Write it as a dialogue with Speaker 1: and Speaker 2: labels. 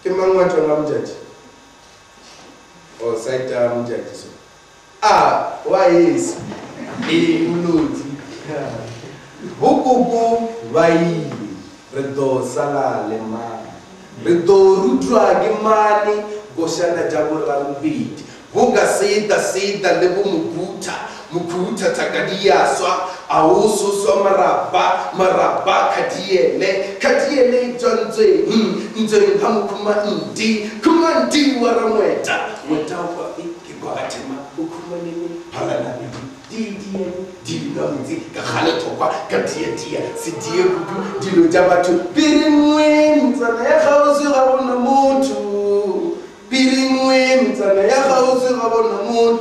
Speaker 1: ke mang wa tswa mjaji o saita mjaji so wa yes uloti bokobo vai re do sala le mani re do rutwa ke mani go shana jabura mbiti bunga sida le mukuta takadia swa ausu so maraba kadiele jonze nze pamukuma kuma ndi waramweta wetawa ikigwatima ukuma nini halana dili muziki kakhale tokwa kadia sidie kudu dilo jabatu birimwe mtsana ya khawusi gabona muntu birimwe mtsana ya khawusi gabona muntu